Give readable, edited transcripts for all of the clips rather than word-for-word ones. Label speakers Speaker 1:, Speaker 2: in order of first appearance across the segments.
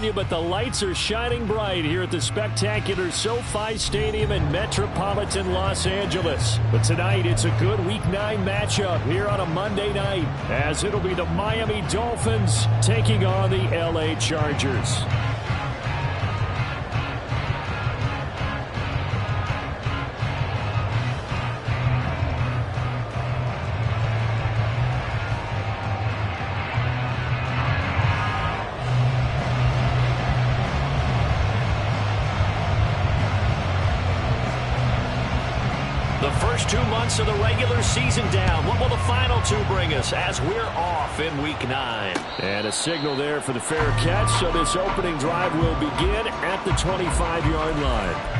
Speaker 1: California, but the lights are shining bright here at the spectacular SoFi Stadium in metropolitan Los Angeles. But tonight, it's a good Week 9 matchup here on a Monday night, as it'll be the Miami Dolphins taking on the LA Chargers.
Speaker 2: The first 2 months of the regular season down. What will the final 2 bring us as we're off in Week 9?
Speaker 1: And a signal there for the fair catch, so this opening drive will begin at the 25-yard line.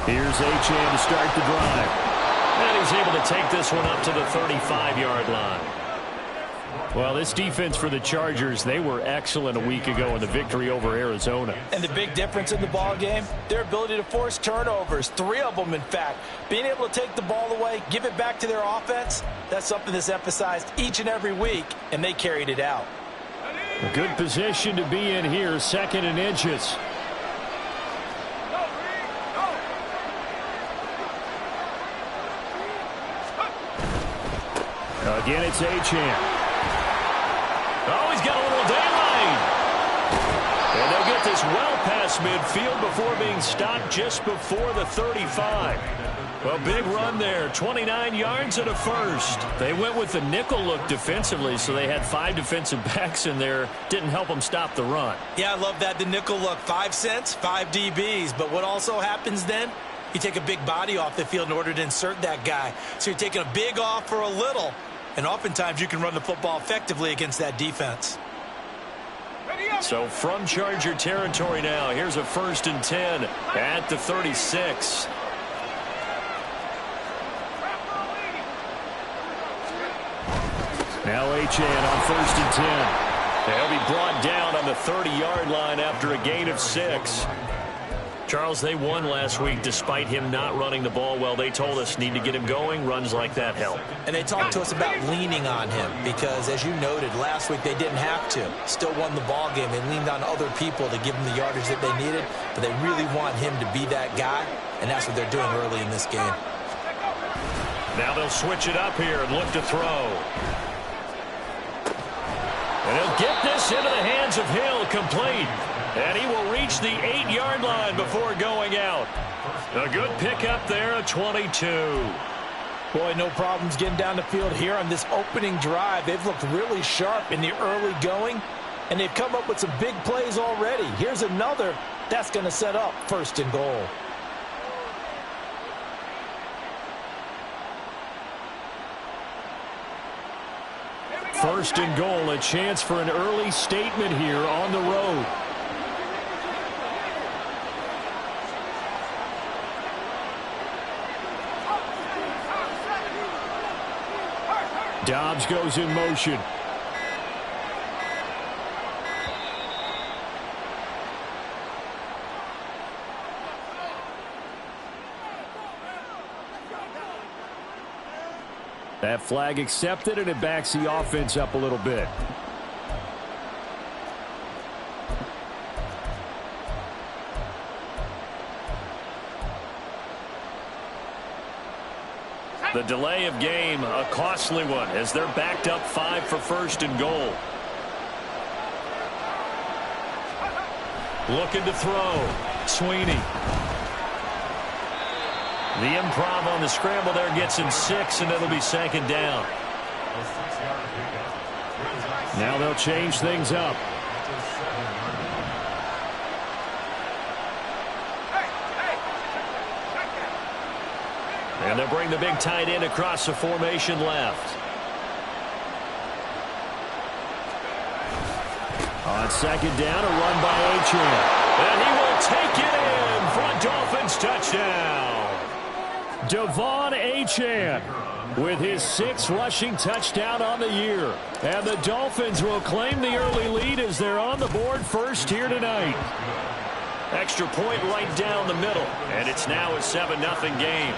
Speaker 1: Here's Achane to start the drive.
Speaker 2: And he's able to take this one up to the 35-yard line.
Speaker 1: Well, this defense for the Chargers, they were excellent a week ago in the victory over Arizona.
Speaker 3: And the big difference in the ball game, their ability to force turnovers, 3 of them, in fact. Being able to take the ball away, give it back to their offense, that's something that's emphasized each and every week, and they carried it out.
Speaker 1: A good position to be in here, 2nd and inches. Again, it's Achane.
Speaker 2: Oh, he's got a little daylight. And they'll get this well past midfield before being stopped just before the 35. Well, big run there. 29 yards and a first.
Speaker 1: They went with the nickel look defensively, so they had 5 defensive backs in there. Didn't help them stop the run.
Speaker 3: Yeah, I love that. The nickel look. 5 cents, 5 DBs. But what also happens then? You take a big body off the field in order to insert that guy. So you're taking a big off for a little. And oftentimes you can run the football effectively against that defense.
Speaker 2: So from Charger territory now, here's a 1st and 10 at the 36.
Speaker 1: Now Achane on 1st and 10.
Speaker 2: They'll be brought down on the 30-yard line after a gain of 6. Charles, they won last week despite him not running the ball well. They told us need to get him going. Runs like that help.
Speaker 3: And they talked to us about leaning on him because, as you noted, last week they didn't have to. Still won the ball game. They leaned on other people to give them the yardage that they needed, but they really want him to be that guy, and that's what they're doing early in this game.
Speaker 2: Now they'll switch it up here and look to throw. And he'll get this into the hands of Hill, complete. And he will reach the 8-yard line before going out. A good pickup there at 22.
Speaker 3: Boy, no problems getting down the field here on this opening drive. They've looked really sharp in the early going, and they've come up with some big plays already. Here's another that's going to set up 1st and goal.
Speaker 1: First and goal, a chance for an early statement here on the road. Dobbs goes in motion. That flag accepted, and it backs the offense up a little bit.
Speaker 2: The delay of game, a costly one, as they're backed up 5 for 1st and goal. Looking to throw. Sweeney. The improv on the scramble there gets him 6, and it'll be 2nd down.
Speaker 1: Now they'll change things up. And they'll bring the big tight end across the formation left. On second down, a run by Achane. And he will take it in for a Dolphins touchdown. Devon Achane with his 6th rushing touchdown on the year. And the Dolphins will claim the early lead as they're on the board first here tonight. Extra point right down the middle. And it's now a 7-0 game.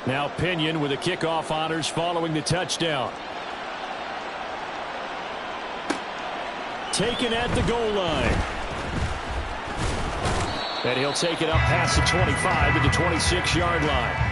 Speaker 1: Now Pinion with the kickoff honors following the touchdown. Taken at the goal line. And he'll take it up past the 25 to the 26-yard line.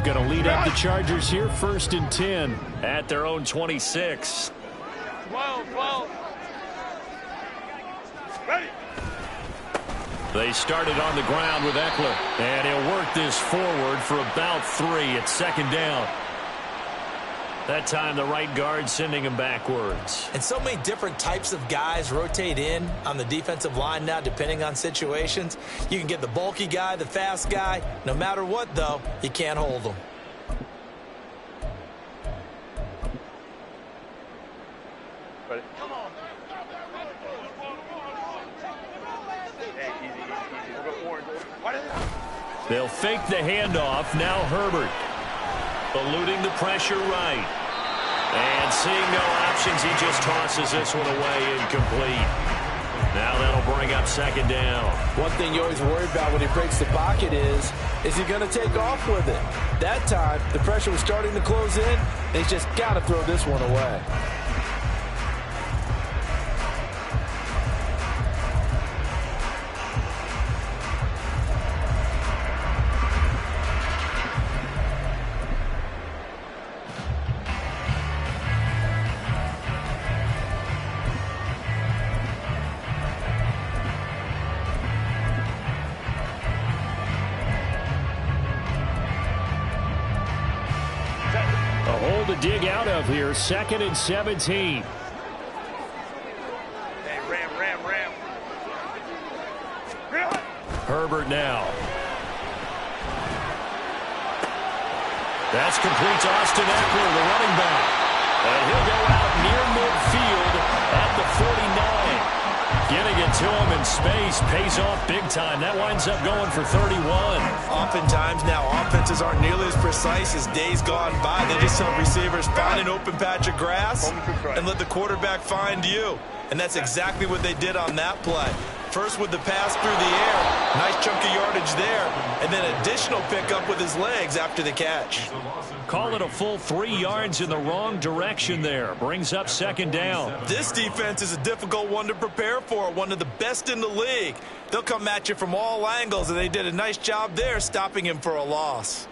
Speaker 1: Going to lead up the Chargers here, 1st and 10 at their own 26.
Speaker 4: 12. Ready.
Speaker 1: They started on the ground with Eckler, and he'll work this forward for about 3 at 2nd down. That time the right guard sending him backwards.
Speaker 3: And so many different types of guys rotate in on the defensive line now depending on situations. You can get the bulky guy, the fast guy. No matter what, though, you can't hold them.
Speaker 4: Come on. Hey, easy. We'll go orange.
Speaker 1: They'll fake the handoff. Now Herbert. Eluding the pressure right. And seeing no options, he just tosses this one away incomplete. Now that'll bring up 2nd down.
Speaker 5: One thing you always worry about when he breaks the pocket is he going to take off with it? That time, the pressure was starting to close in, and he's just got to throw this one away.
Speaker 1: To dig out of here, 2nd and 17.
Speaker 4: Hey, ram.
Speaker 1: Herbert now. That's complete to Austin Eckler, the running back. And he'll go out near midfield at the 49. Getting it to him in space pays off big time. That winds up going for 31.
Speaker 3: Oftentimes now offenses aren't nearly as precise as days gone by. They just tell receivers, find an open patch of grass and let the quarterback find you. And that's exactly what they did on that play. First with the pass through the air. Nice chunk of yardage there. And then additional pickup with his legs after the catch.
Speaker 1: Call it a full 3 yards in the wrong direction there. Brings up 2nd down.
Speaker 3: This defense is a difficult one to prepare for. One of the best in the league. They'll come at you from all angles, and they did a nice job there stopping him for a loss.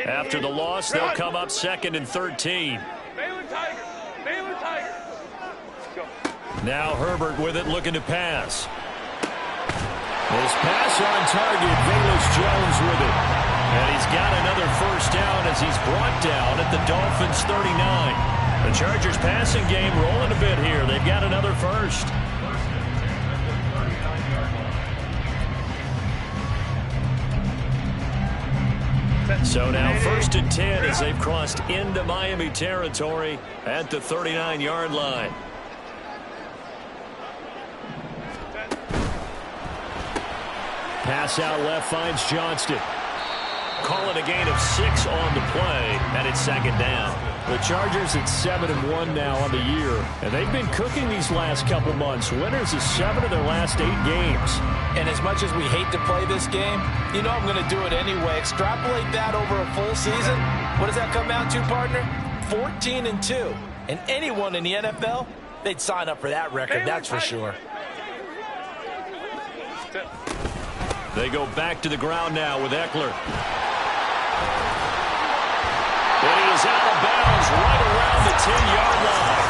Speaker 1: After the loss, they'll come up 2nd and 13.
Speaker 4: Baylor Tigers. Go.
Speaker 1: Now Herbert with it, looking to pass. His pass on target, Velus Jones with it. And he's got another 1st down as he's brought down at the Dolphins 39. The Chargers passing game rolling a bit here. They've got another 1st. So now 1st and 10 as they've crossed into Miami territory at the 39-yard line. Pass out left finds Johnston. Call it a gain of 6 on the play, and it's 2nd down. The Chargers at 7-1 now on the year, and they've been cooking these last couple months. Winners of 7 of their last 8 games.
Speaker 5: And as much as we hate to play this game, you know I'm going to do it anyway. Extrapolate that over a full season. What does that come out to, partner? 14-2. And anyone in the NFL, they'd sign up for that record, that's for sure.
Speaker 1: They go back to the ground now with Eckler. And he is out of bounds right around the 10-yard line.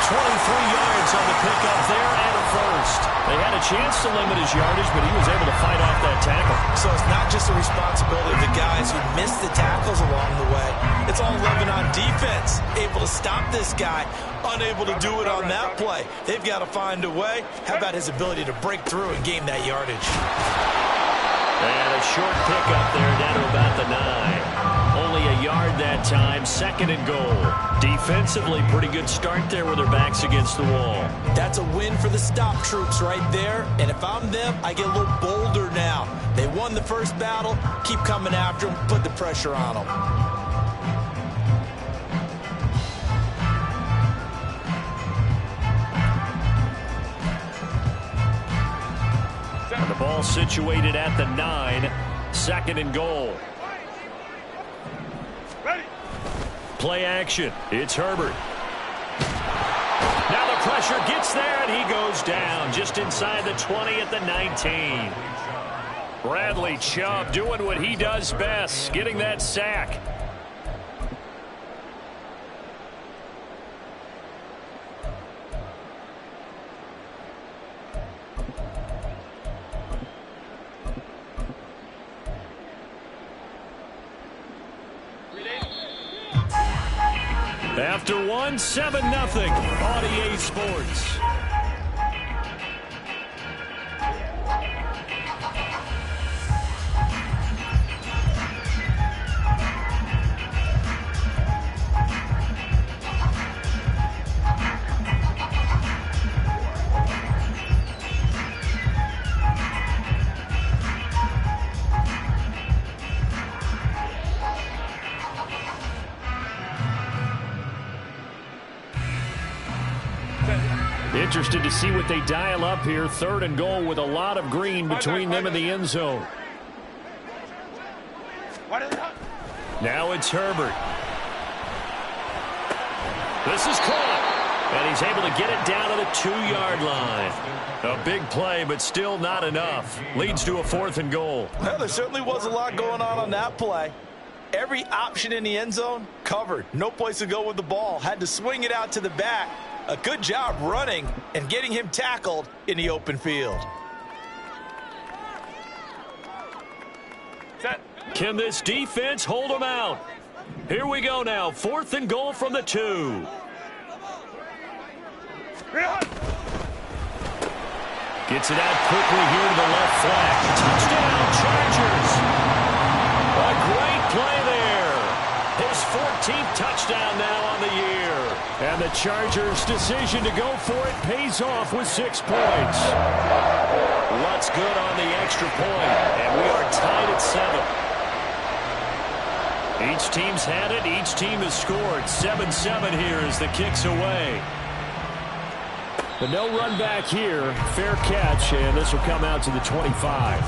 Speaker 1: 23 yards on the pickup there and a first. They had a chance to limit his yardage, but he was able to fight off that tackle.
Speaker 3: So it's not just the responsibility of the guys who missed the tackles along the way. It's all loving on defense. Able to stop this guy, unable to do it on that play. They've got to find a way. How about his ability to break through and gain that yardage?
Speaker 1: And a short pickup there down to about the 9. Only a yard that time, 2nd and goal. Defensively, pretty good start there with their backs against the wall.
Speaker 3: That's a win for the stop troops right there. And if I'm them, I get a little bolder now. They won the first battle. Keep coming after them. Put the pressure on them.
Speaker 1: And the ball situated at the 9. 2nd and goal. Play action. It's Herbert. Now the pressure gets there, and he goes down just inside the 20 at the 19. Bradley Chubb doing what he does best, getting that sack. After 1, 7-0 on EA Sports. Interested to see what they dial up here. 3rd and goal with a lot of green between them and the end zone. Now it's Herbert. This is caught. And he's able to get it down to the 2-yard line. A big play, but still not enough. Leads to a 4th and goal.
Speaker 3: Well, there certainly was a lot going on that play. Every option in the end zone covered. No place to go with the ball. Had to swing it out to the back. A good job running and getting him tackled in the open field.
Speaker 1: Can this defense hold him out? Here we go now. 4th and goal from the 2. Gets it out quickly here to the left flank. Touchdown, Chargers. A great play there. His 14th touchdown now on the year. And the Chargers' decision to go for it pays off with 6 points. What's good on the extra point? And we are tied at 7. Each team's had it. Each team has scored. 7-7 here as the kick's away. But no run back here. Fair catch, and this will come out to the 25.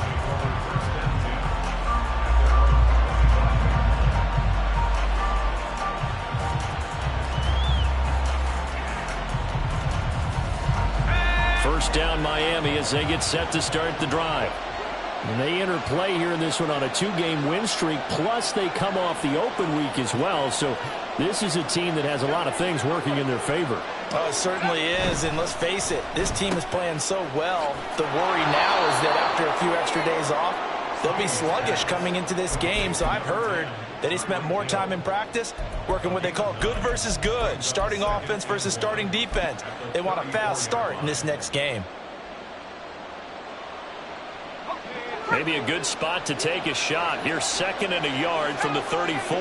Speaker 1: First down Miami as they get set to start the drive. And they enter play here in this one on a 2-game win streak, plus they come off the open week as well. So this is a team that has a lot of things working in their favor.
Speaker 3: Oh, it certainly is, and let's face it, this team is playing so well. The worry now is that after a few extra days off, they'll be sluggish coming into this game. So I've heard that they spent more time in practice working what they call good versus good, starting offense versus starting defense. They want a fast start in this next game.
Speaker 1: Maybe a good spot to take a shot. Here's 2nd and a yard from the 34.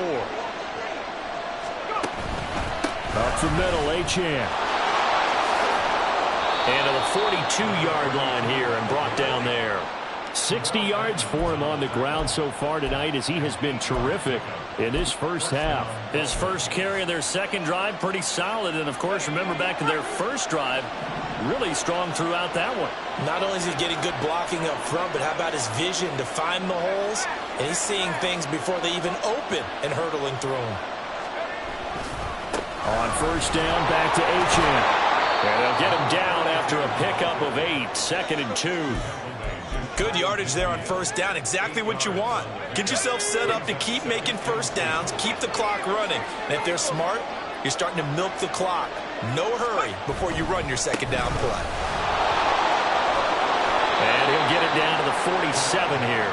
Speaker 1: Up the middle, Achane. And to the 42-yard line here and brought down there. 60 yards for him on the ground so far tonight, as he has been terrific in this first half.
Speaker 2: His first carry of their second drive, pretty solid. And, of course, remember back to their first drive, really strong throughout that one.
Speaker 3: Not only is he getting good blocking up front, but how about his vision to find the holes? And he's seeing things before they even open and hurdling through them.
Speaker 1: On first down, back to Achane.
Speaker 2: And they'll get him down after a pickup of 8, 2nd and 2.
Speaker 3: Good yardage there on first down. Exactly what you want. Get yourself set up to keep making first downs, keep the clock running. And if they're smart, you're starting to milk the clock. No hurry before you run your second down play.
Speaker 2: And he'll get it down to the 47 here.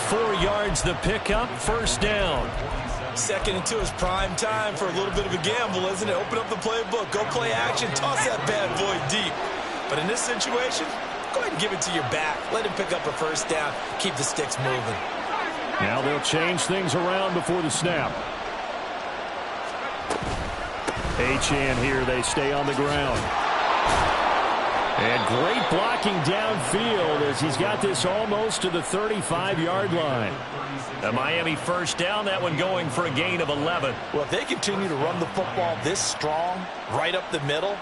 Speaker 2: 4 yards the pickup, first down.
Speaker 3: 2nd and 2 is prime time for a little bit of a gamble, isn't it? Open up the playbook, go play action, toss that bad boy deep. But in this situation, go ahead and give it to your back. Let him pick up a first down. Keep the sticks moving.
Speaker 1: Now they'll change things around before the snap. Achane here. They stay on the ground. And great blocking downfield as he's got this almost to the 35-yard line.
Speaker 2: The Miami first down, that one going for a gain of 11.
Speaker 3: Well, if they continue to run the football this strong, right up the middle,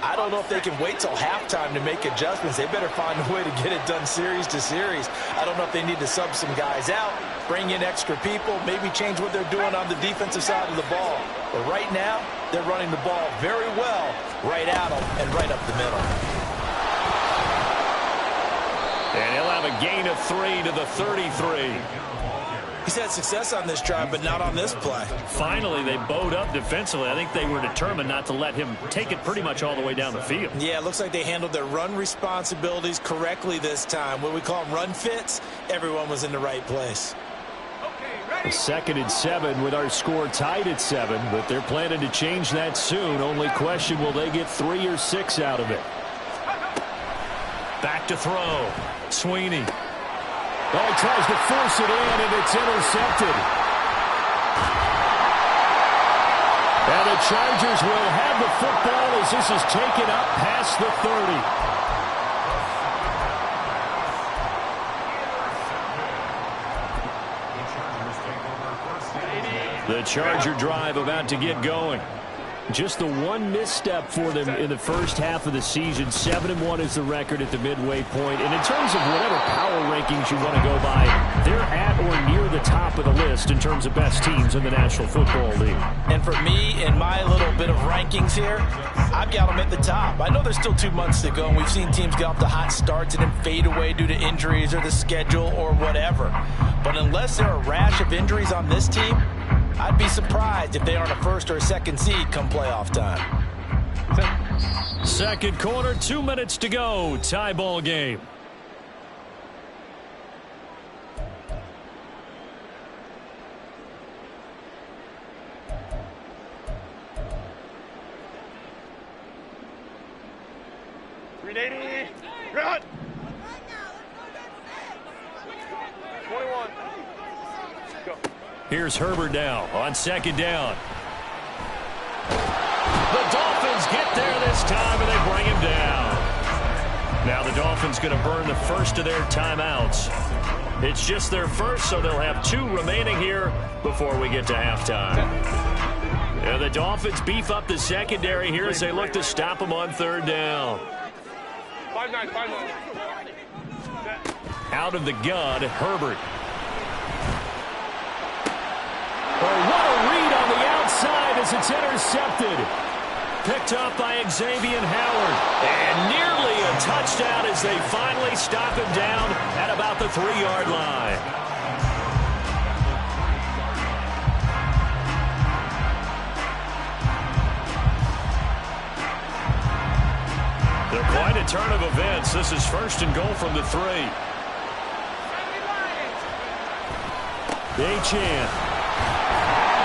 Speaker 3: I don't know if they can wait till halftime to make adjustments. They better find a way to get it done series to series. I don't know if they need to sub some guys out, bring in extra people, maybe change what they're doing on the defensive side of the ball. But right now, they're running the ball very well right at them and right up the middle.
Speaker 2: And he'll have a gain of 3 to the 33.
Speaker 3: He's had success on this drive, but not on this play.
Speaker 2: Finally, they bowed up defensively. I think they were determined not to let him take it pretty much all the way down the field.
Speaker 3: Yeah, it looks like they handled their run responsibilities correctly this time. What we call them run fits, everyone was in the right place.
Speaker 1: 2nd and 7 with our score tied at 7, but they're planning to change that soon. Only question, will they get 3 or 6 out of it?
Speaker 2: Back to throw. Sweeney.
Speaker 1: Oh, he tries to force it in, and it's intercepted. And the Chargers will have the football as this is taken up past the 30. The Charger drive about to get going. Just the one misstep for them in the first half of the season. 7-1 is the record at the midway point. And in terms of whatever power rankings you want to go by, they're at or near the top of the list in terms of best teams in the National Football League.
Speaker 5: And for me, in my little bit of rankings here, I've got them at the top. I know there's still 2 months to go, and we've seen teams get off to hot starts and then fade away due to injuries or the schedule or whatever. But unless there are a rash of injuries on this team, I'd be surprised if they aren't a first or a second seed come playoff time.
Speaker 2: Second quarter, 2 minutes to go. Tie ball game.
Speaker 4: Run! 21. Go.
Speaker 2: Here's Herbert now on second down. The Dolphins get there this time, and they bring him down. Now the Dolphins going to burn the first of their timeouts. It's just their first, so they'll have 2 remaining here before we get to halftime. And the Dolphins beef up the secondary here as they look to stop them on third down.
Speaker 4: 5-9, 5-9.
Speaker 2: Out of the gun, Herbert.
Speaker 1: Oh, what a read on the outside as it's intercepted.
Speaker 2: Picked up by Xavier Howard. And nearly a touchdown as they finally stop him down at about the 3-yard line. They're quite a turn of events. This is first and goal from the 3.
Speaker 1: Achane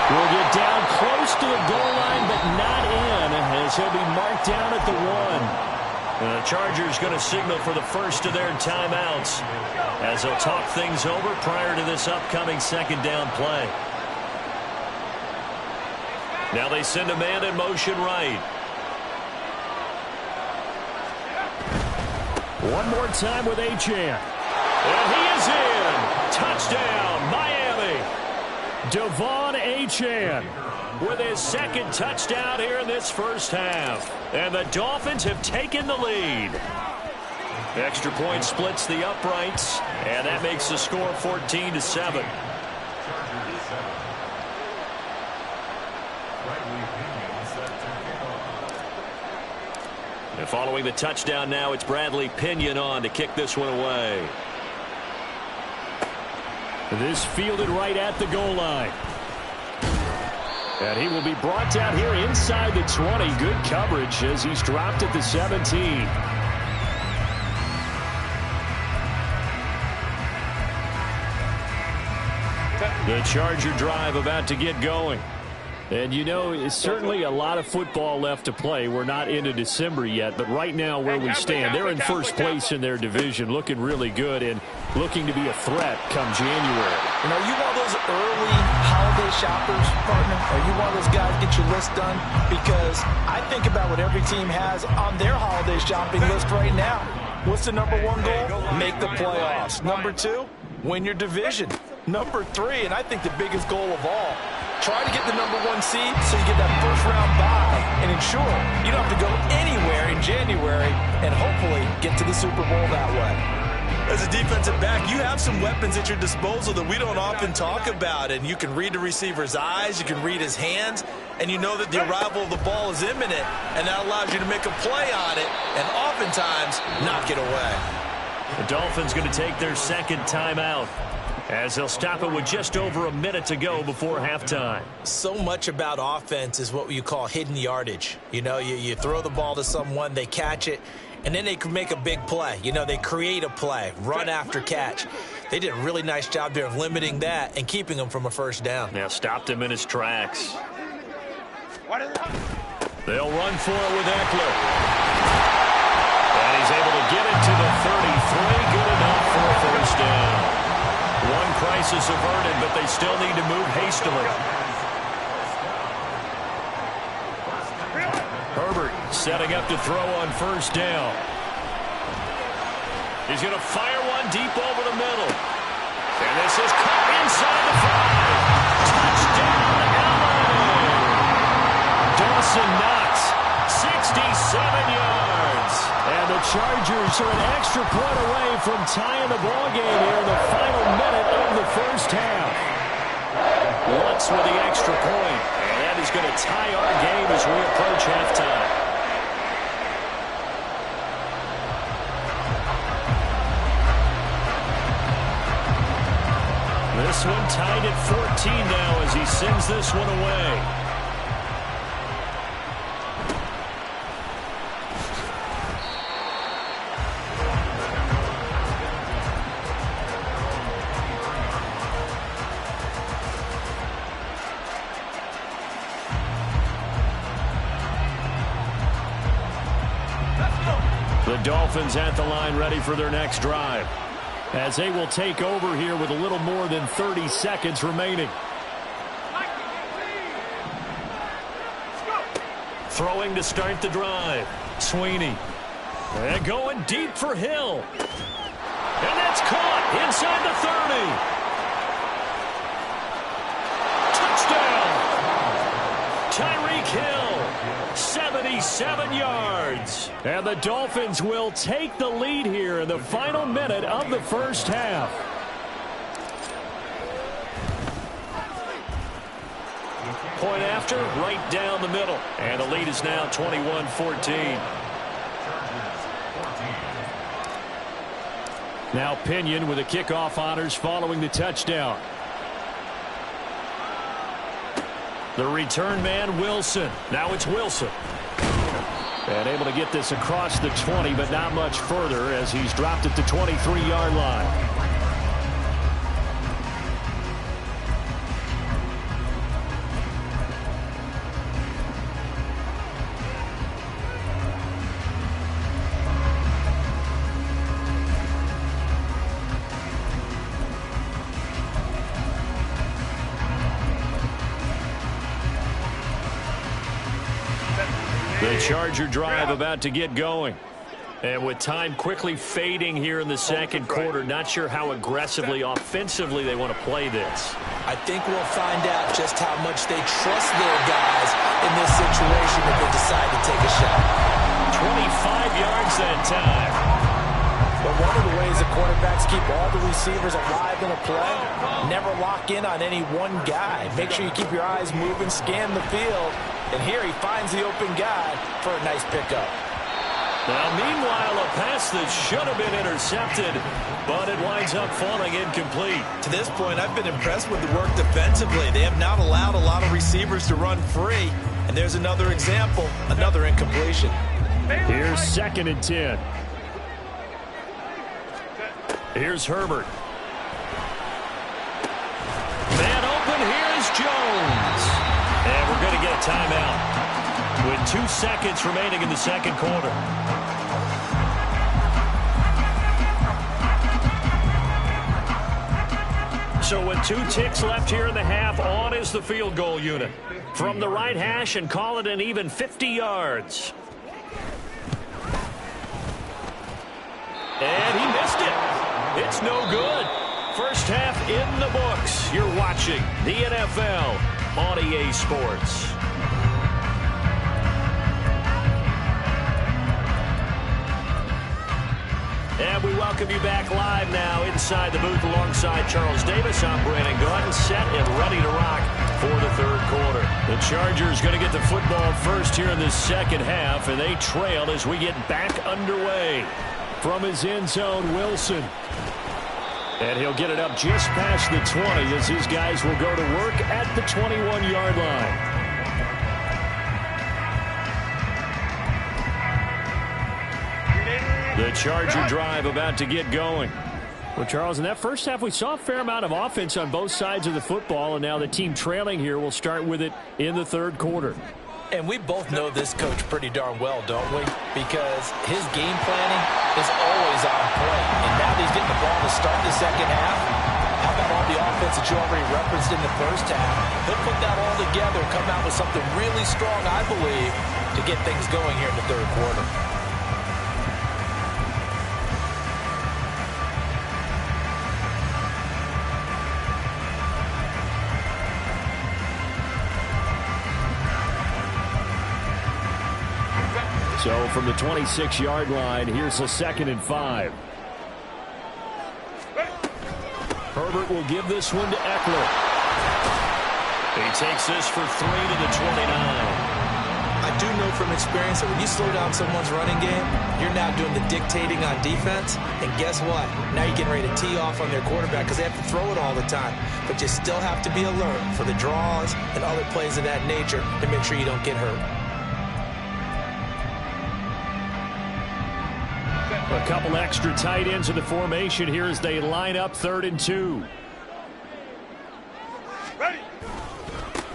Speaker 1: will get down close to the goal line, but not in, as he'll be marked down at the 1.
Speaker 2: The Chargers going to signal for the first of their timeouts as they'll talk things over prior to this upcoming second down play. Now they send a man in motion right.
Speaker 1: One more time with Achane. And he is in. Touchdown, Miami. Devon Achane with his second touchdown here in this first half. And the Dolphins have taken the lead. Extra point splits the uprights, and that makes the score 14-7. And following the touchdown now, it's Bradley Pinion on to kick this one away. This fielded right at the goal line. And he will be brought down here inside the 20. Good coverage as he's dropped at the 17. The Charger drive about to get going. And, you know, it's certainly a lot of football left to play. We're not into December yet, but right now where we stand, they're in first place in their division, looking really good and looking to be a threat come January.
Speaker 5: And are you one of those early holiday shoppers, partner? Are you one of those guys get your list done? Because I think about what every team has on their holiday shopping list right now. What's the number one goal? Make the playoffs. Number two, win your division. Number three, and I think the biggest goal of all, try to get the number one seed so you get that first round bye and ensure you don't have to go anywhere in January and hopefully get to the Super Bowl that way.
Speaker 3: As a defensive back, you have some weapons at your disposal that we don't often talk about, and you can read the receiver's eyes, you can read his hands, and you know that the arrival of the ball is imminent, and that allows you to make a play on it and oftentimes knock it away.
Speaker 1: The Dolphins going to take their second timeout, as they'll stop it with just over a minute to go before halftime.
Speaker 3: So much about offense is what you call hidden yardage. You know, you throw the ball to someone, they catch it, and then they can make a big play. You know, they create a play, run after catch. They did a really nice job there of limiting that and keeping him from a first down.
Speaker 1: Now stopped him in his tracks. They'll run for it with Eckler. And he's able to get it to the 33. Good enough for a first down. One crisis averted, but they still need to move hastily. Herbert setting up to throw on first down. He's going to fire one deep over the middle. And this is caught inside the 5. Touchdown, LA! Dawson Knox, 67 yards. And the Chargers are an extra point away from tying the ball game here in the final minute of the first half. Lutz with the extra point, and that is going to tie our game as we approach halftime. This one tied at 14 now as he sends this one away. The Dolphins at the line ready for their next drive, as they will take over here with a little more than 30 seconds remaining. Throwing to start the drive. Sweeney. And going deep for Hill. And that's caught inside the 30. Touchdown. Tyreek Hill. 77 yards. And the Dolphins will take the lead here in the final minute of the first half. Point after, right down the middle. And the lead is now 21-14. Now Pinion with the kickoff honors following the touchdown. The return man, Wilson. Now it's Wilson. And able to get this across the 20, but not much further as he's dropped at the 23-yard line. The Charger drive about to get going. And with time quickly fading here in the second quarter, not sure how aggressively, offensively they want to play this.
Speaker 3: I think we'll find out just how much they trust their guys in this situation if they decide to take a shot.
Speaker 1: 25 yards that time.
Speaker 5: But one of the ways the quarterbacks keep all the receivers alive in a play, never lock in on any one guy. Make sure you keep your eyes moving, scan the field, and here he finds the open guy for a nice pickup.
Speaker 1: Now, meanwhile, a pass that should have been intercepted, but it winds up falling incomplete.
Speaker 3: To this point, I've been impressed with the work defensively. They have not allowed a lot of receivers to run free. And there's another example, another incompletion.
Speaker 1: Here's 2nd and 10. Here's Herbert. Man open, here's Jones. And we're going to get a timeout with 2 seconds remaining in the second quarter. So with 2 ticks left here in the half, on is the field goal unit. From the right hash and call it an even 50 yards. And he missed it. It's no good. First half in the books. You're watching the NFL on EA Sports. And we welcome you back live now inside the booth alongside Charles Davis. I'm Brandon Gaudin, set and ready to rock for the third quarter. The Chargers going to get the football first here in the second half, and they trail as we get back underway. From his end zone, Wilson. And he'll get it up just past the 20 as his guys will go to work at the 21-yard line. The Charger drive about to get going. Well, Charles, in that first half, we saw a fair amount of offense on both sides of the football, and now the team trailing here will start with it in the third quarter.
Speaker 5: And we both know this coach pretty darn well, don't we? Because his game planning is always on point. And now that he's getting the ball to start the second half, how about all the offense that you already referenced in the first half? He'll put that all together and come out with something really strong, I believe, to get things going here in the third quarter.
Speaker 1: So from the 26-yard line, here's a 2nd and 5. Herbert will give this one to Eckler. He takes this for 3 to the 29.
Speaker 3: I do know from experience that when you slow down someone's running game, you're now doing the dictating on defense. And guess what? Now you're getting ready to tee off on their quarterback because they have to throw it all the time. But you still have to be alert for the draws and other plays of that nature to make sure you don't get hurt.
Speaker 1: A couple extra tight ends in the formation here as they line up 3rd and 2.
Speaker 4: Ready.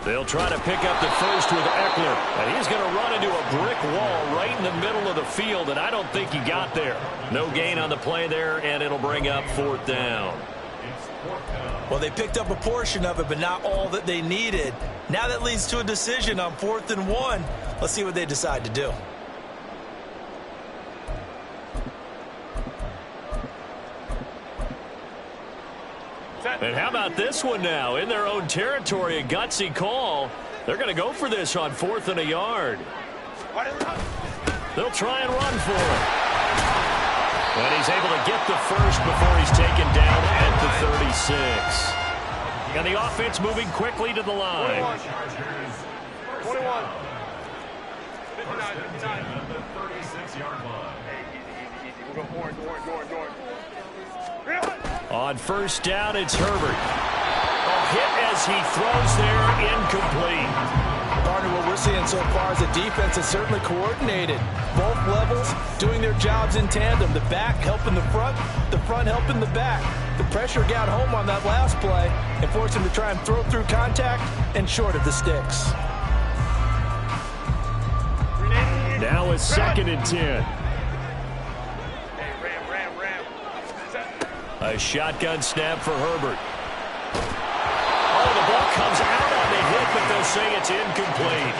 Speaker 1: They'll try to pick up the first with Eckler. And he's going to run into a brick wall right in the middle of the field, and I don't think he got there. No gain on the play there, and it'll bring up 4th down.
Speaker 3: Well, they picked up a portion of it, but not all that they needed. Now that leads to a decision on 4th and 1. Let's see what they decide to do.
Speaker 1: And how about this one now? In their own territory, a gutsy call. They're going to go for this on 4th and a yard. They'll try and run for it. And he's able to get the first before he's taken down at the 36. And the offense moving quickly to the line.
Speaker 4: 21. 59.
Speaker 2: The 36-yard line.
Speaker 4: Easy. We're going Warren.
Speaker 1: On first down, it's Herbert. A hit as he throws there, incomplete.
Speaker 5: Partner, what we're seeing so far is the defense is certainly coordinated. Both levels doing their jobs in tandem. The back helping the front helping the back. The pressure got home on that last play and forced him to try and throw through contact and short of the sticks.
Speaker 1: Now a 2nd and 10. A shotgun snap for Herbert. Oh, the ball comes out on the hit, but they'll say it's incomplete.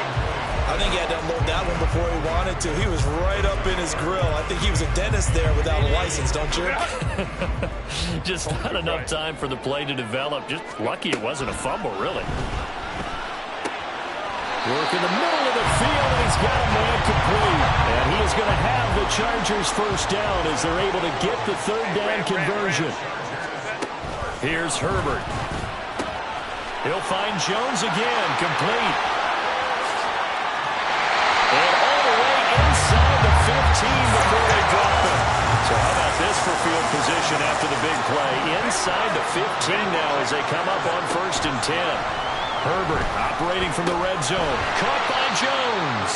Speaker 3: I think he had to unload that one before he wanted to. He was right up in his grill. I think he was a dentist there without a license, don't you?
Speaker 1: Just not enough time for the play to develop. Just lucky it wasn't a fumble, really. Work in the middle of the field, and he's got a man complete. And he is going to have the Chargers first down as they're able to get the third down conversion. Here's Herbert. He'll find Jones again, complete. And all the way inside the 15 before they drop it. So how about this for field position after the big play? Inside the 15 now as they come up on 1st and 10. Herbert operating from the red zone. Caught by Jones.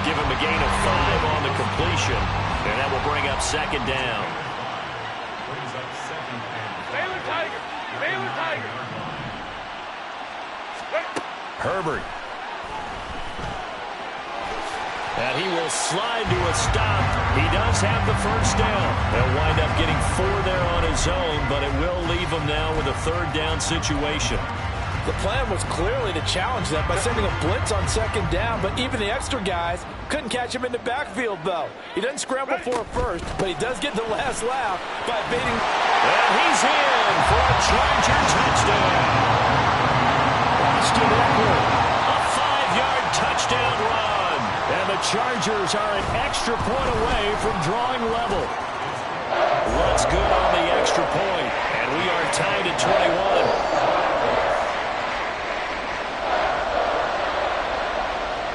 Speaker 1: Give him a gain of 5 on the completion. And that will bring up 2nd down.
Speaker 4: Baylor Tiger. Baylor Tiger.
Speaker 1: Herbert. And he will slide to a stop. He does have the first down. He'll wind up getting 4 there on his own, but it will leave him now with a 3rd down situation.
Speaker 5: The plan was clearly to challenge them by sending a blitz on 2nd down, but even the extra guys couldn't catch him in the backfield, though. He doesn't scramble for a first, but he does get the last laugh by baiting.
Speaker 1: And he's in for a Charger touchdown. Austin Ekeler, a 5-yard touchdown run. And the Chargers are an extra point away from drawing level. What's good on the extra point? And we are tied at 21.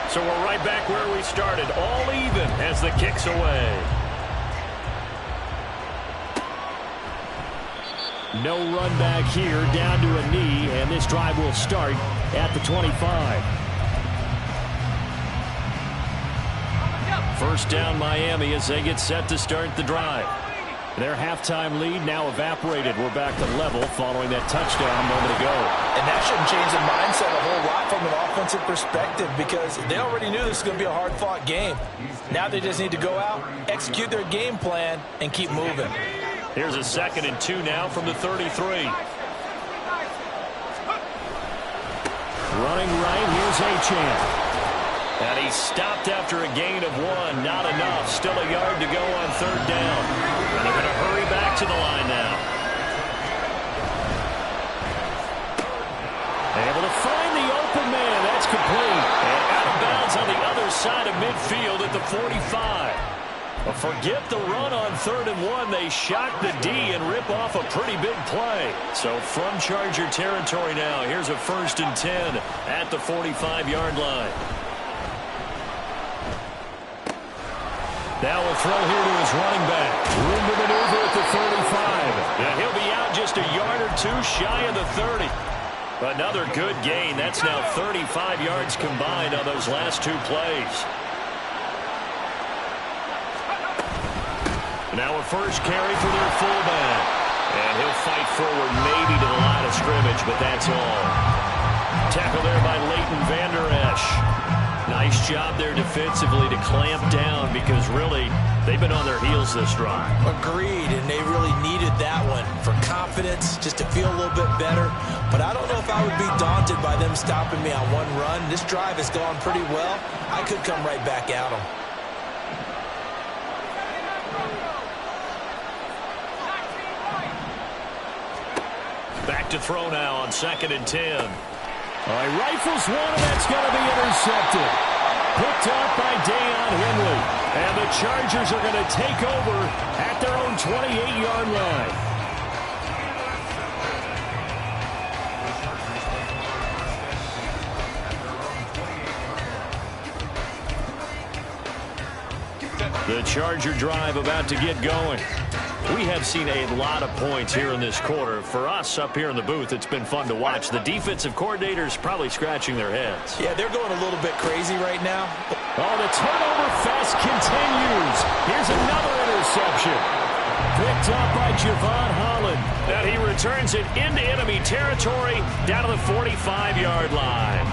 Speaker 1: So we're right back where we started, all even as the kick's away. No run back here, down to a knee, and this drive will start at the 25. First down Miami as they get set to start the drive. Their halftime lead now evaporated. We're back to level following that touchdown a moment ago.
Speaker 5: And that shouldn't change the mindset a whole lot from an offensive perspective because they already knew this was going to be a hard-fought game. Now they just need to go out, execute their game plan, and keep moving.
Speaker 1: Here's a 2nd and 2 now from the 33. Running right, here's Achane. And he stopped after a gain of 1. Not enough. Still a yard to go on 3rd down. And they're going to hurry back to the line now. Able to find the open man. That's complete. And out of bounds on the other side of midfield at the 45. Well, forget the run on 3rd and 1. They shock the D and rip off a pretty big play. So from Charger territory now, here's a 1st and 10 at the 45-yard line. Now we'll throw here to his running back. Room to maneuver at the 35. And he'll be out just a yard or 2 shy of the 30. Another good gain. That's now 35 yards combined on those last 2 plays. Now a first carry for their fullback. And he'll fight forward maybe to the line of scrimmage, but that's all. Tackle there by Leighton Vander Esch. Nice job there defensively to clamp down because really they've been on their heels this drive.
Speaker 3: Agreed, and they really needed that one for confidence, just to feel a little bit better. But I don't know if I would be daunted by them stopping me on 1 run. This drive has gone pretty well. I could come right back at them.
Speaker 1: Back to throw now on 2nd and 10. All right, rifles one, and that's going to be intercepted. Picked up by Deion Henley. And the Chargers are going to take over at their own 28-yard line. The Charger drive about to get going. We have seen a lot of points here in this quarter. For us up here in the booth, it's been fun to watch. The defensive coordinators probably scratching their heads.
Speaker 3: Yeah, they're going a little bit crazy right now.
Speaker 1: Oh, the turnover fest continues. Here's another interception. Picked up by Javon Holland. And he returns it into enemy territory down to the 45-yard line.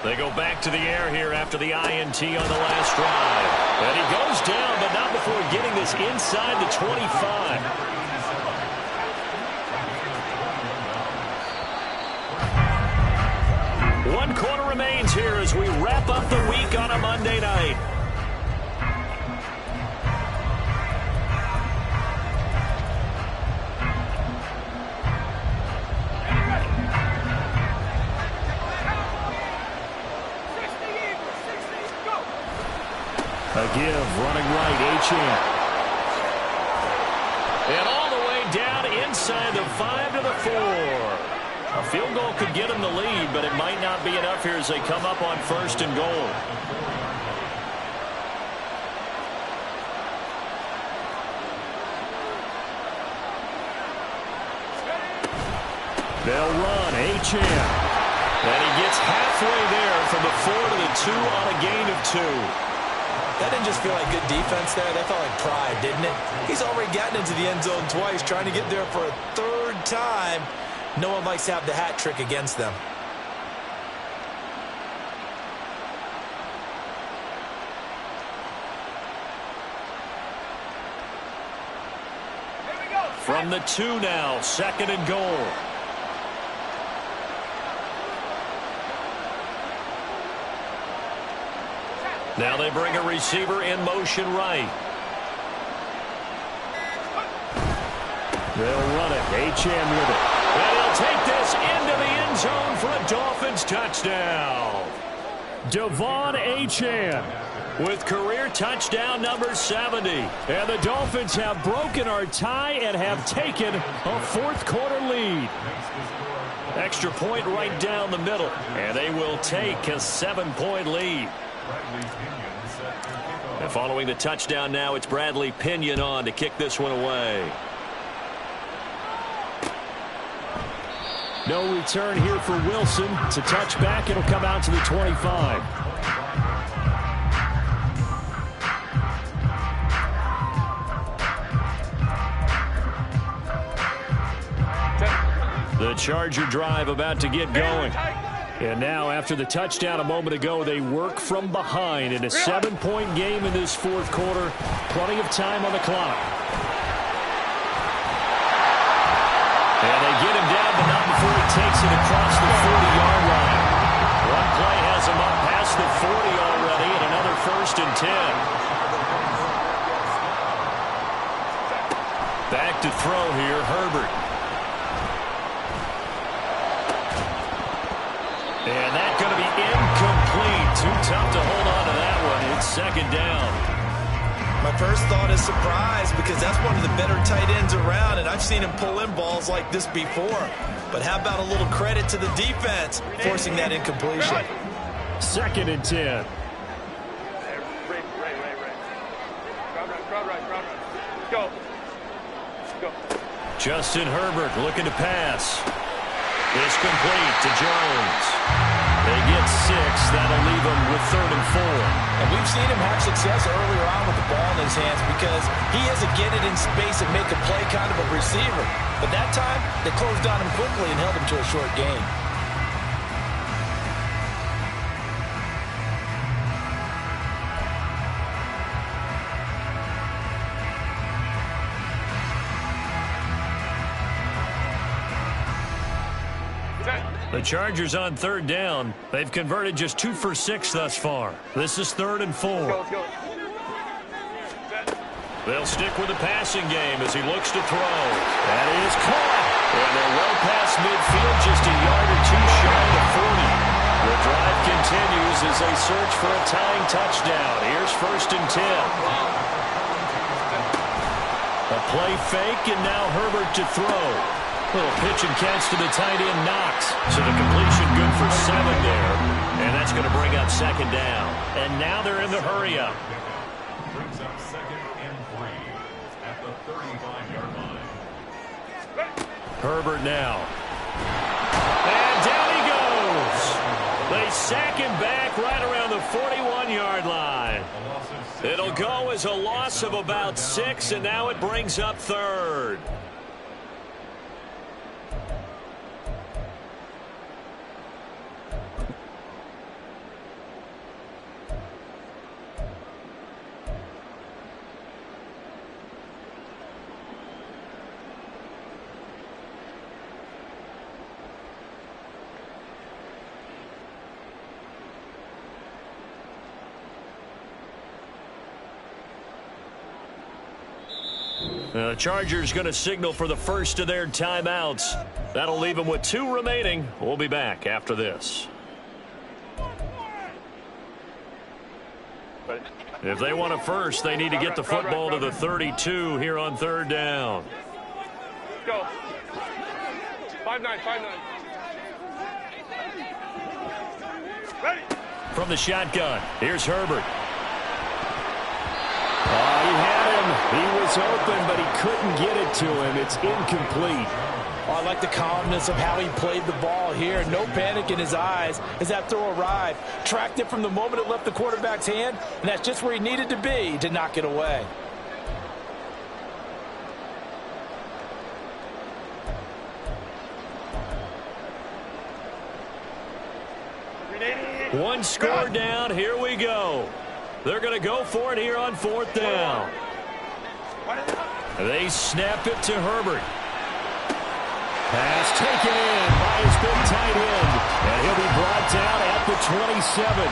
Speaker 1: They go back to the air here after the INT on the last drive. And he goes down, but not before getting this inside the 25. One quarter remains here as we wrap up the week on a Monday night. A give, running right, Achane. And all the way down inside the 5 to the 4. A field goal could get them the lead, but it might not be enough here as they come up on 1st and goal. They'll run, Achane. And he gets halfway there from the 4 to the 2 on a gain of 2.
Speaker 3: That didn't just feel like good defense there. That felt like pride, didn't it? He's already gotten into the end zone twice, trying to get there for a 3rd time. No one likes to have the hat trick against them.
Speaker 1: From the 2 now, 2nd and goal. Now they bring a receiver in motion right. They'll run it. Achane with it. And he'll take this into the end zone for a Dolphins touchdown. Devon Achane with career touchdown number 70. And the Dolphins have broken our tie and have taken a 4th quarter lead. Extra point right down the middle. And they will take a 7-point lead. And following the touchdown now, it's Bradley Pinion on to kick this one away. No return here for Wilson. It's a touchback. It'll come out to the 25. The Charger drive about to get going. And now, after the touchdown a moment ago, they work from behind in a 7-point game in this 4th quarter. Plenty of time on the clock. And they get him down, but not before he takes it across the 40-yard line. One play has him up past the 40 already, and another 1st and 10. Back to throw here, Herbert. And that's going to be incomplete. Too tough to hold on to that one. It's 2nd down.
Speaker 3: My first thought is surprise, because that's one of the better tight ends around, and I've seen him pull in balls like this before. But how about a little credit to the defense forcing that incompletion?
Speaker 1: 2nd and 10.
Speaker 4: Go.
Speaker 1: Justin Herbert looking to pass. It's complete to Jones. They get 6. That'll leave them with 3rd and 4.
Speaker 5: And we've seen him have success earlier on with the ball in his hands because he has a get it in space and make a play kind of a receiver. But that time, they closed on him quickly and held him to a short gain.
Speaker 1: The Chargers on 3rd down. They've converted just 2 for 6 thus far. This is 3rd and 4.
Speaker 4: Let's go.
Speaker 1: They'll stick with the passing game as he looks to throw. That is caught. And they're well past midfield, just a yard or 2 shy of 40. The drive continues as they search for a tying touchdown. Here's 1st and 10. A play fake, and now Herbert to throw. Little pitch and catch to the tight end, Knox. So the completion good for 7 there. And that's going to bring up 2nd down. And now they're in the hurry-up.
Speaker 6: Brings up 2nd and 3 at the 35-yard line.
Speaker 1: Herbert now. And down he goes. They sack him back right around the 41-yard line. It'll go as a loss of about 6, and now it brings up 3rd. The Chargers going to signal for the first of their timeouts. That'll leave them with 2 remaining. We'll be back after this. If they want a first, they need to get the football to the 32 here on 3rd down.
Speaker 4: Let's go. 5-9, 5-9. Ready.
Speaker 1: From the shotgun, here's Herbert. He had him. He was open, but he couldn't get it to him. It's incomplete.
Speaker 5: I like the calmness of how he played the ball here. No panic in his eyes as that throw arrived. Tracked it from the moment it left the quarterback's hand, and that's just where he needed to be to knock it away.
Speaker 1: One score down. Here we go. They're going to go for it here on 4th down. They snap it to Herbert. Pass taken in by his big tight end. And he'll be brought down at the 27.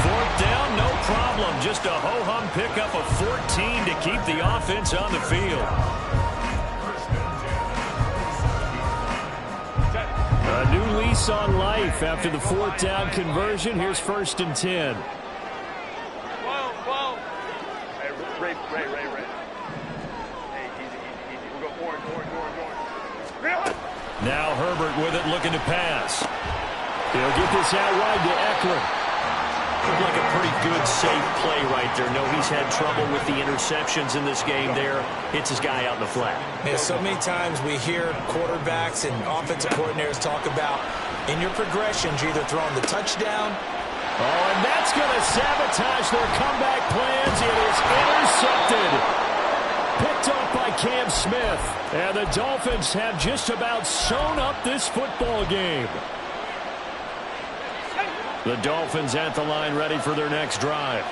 Speaker 1: 4th down, no problem. Just a ho-hum pickup of 14 to keep the offense on the field. A new lease on life after the 4th down conversion. Here's 1st and 10.
Speaker 4: Whoa. Hey, Ray. Hey, easy. We'll go orange.
Speaker 1: Now Herbert with it, looking to pass. He'll get this out wide to Eckler. Looked like a pretty good, safe play right there. No, he's had trouble with the interceptions in this game there. Hits his guy out in the flat.
Speaker 3: Yeah, so many times we hear quarterbacks and offensive coordinators talk about in your progressions, you're either throwing the touchdown.
Speaker 1: Oh, and that's going to sabotage their comeback plans. It is intercepted. Picked off by Cam Smith. And the Dolphins have just about sewn up this football game. The Dolphins at the line ready for their next drive.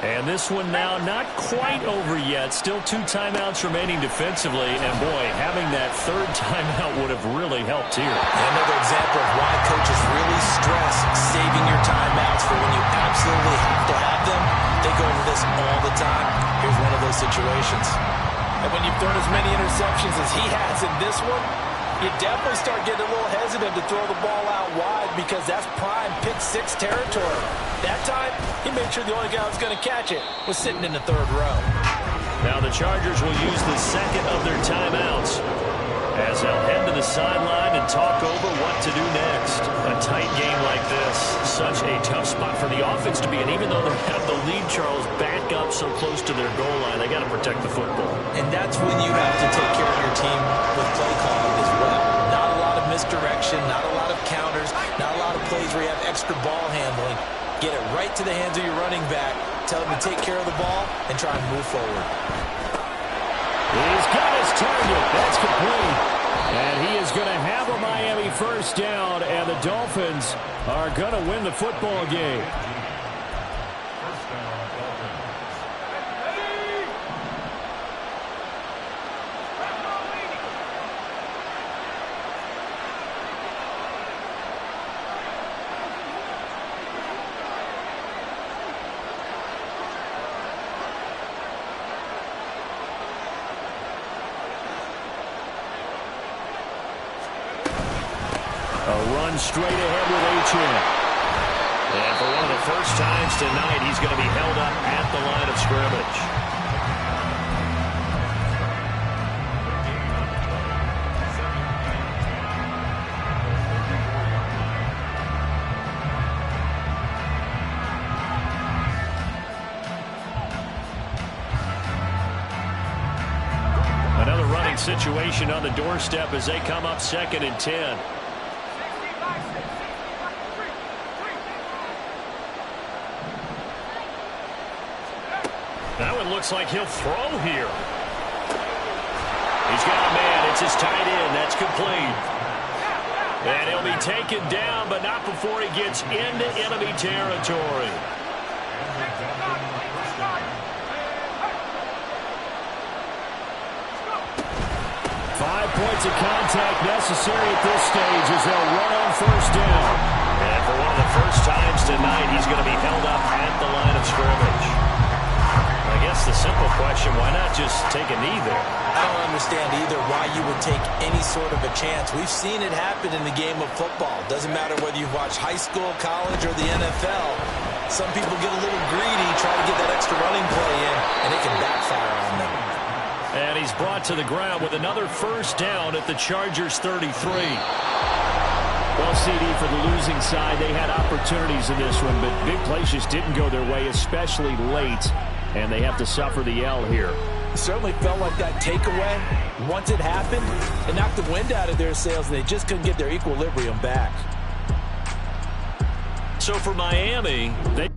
Speaker 1: And this one now not quite over yet. Still 2 timeouts remaining defensively. And boy, having that 3rd timeout would have really helped here.
Speaker 3: Another example of why coaches really stress saving your timeouts for when you absolutely have to have them. They go over this all the time. Here's one of those situations.
Speaker 5: And when you've thrown as many interceptions as he has in this one, you definitely start getting a little hesitant to throw the ball out wide because that's prime pick 6 territory. That time, he made sure the only guy who was going to catch it was sitting in the 3rd row.
Speaker 1: Now the Chargers will use the 2nd of their timeouts as they'll head to the sideline and talk over what to do next. A tight game like this, such a tough spot for the offense to be in. Even though they have the lead, Charles, back up so close to their goal line, they got to protect the football.
Speaker 3: And that's when you have to take care of your team with play calling as well. Not a lot of misdirection, not a lot of counters, not a lot of plays where you have extra ball handling. Get it right to the hands of your running back. Tell him to take care of the ball and try and move forward.
Speaker 1: He's got his target. That's complete. And he is going to have a Miami 1st down, and the Dolphins are going to win the football game. Straight ahead with Achane. And for one of the first times tonight, he's going to be held up at the line of scrimmage. Another running situation on the doorstep as they come up 2nd and 10. That one looks like he'll throw here. He's got a man. It's his tight end. That's complete. And he'll be taken down, but not before he gets into enemy territory. 5 points of contact necessary at this stage as they'll run on 1st down. And for one of the first times tonight, he's going to be held up at the line of scrimmage. I guess the simple question, why not just take a knee there?
Speaker 3: understand either why you would take any sort of a chance. We've seen it happen in the game of football. Doesn't matter whether you watch high school, college, or the NFL. Some people get a little greedy, try to get that extra running play in, and it can backfire on them.
Speaker 1: And he's brought to the ground with another first down at the Chargers 33. Well, CD, for the losing side, they had opportunities in this one, but big plays just didn't go their way, especially late, and they have to suffer the L here.
Speaker 5: It certainly felt like that takeaway, once it happened, it knocked the wind out of their sails, and they just couldn't get their equilibrium back.
Speaker 1: So for Miami, they...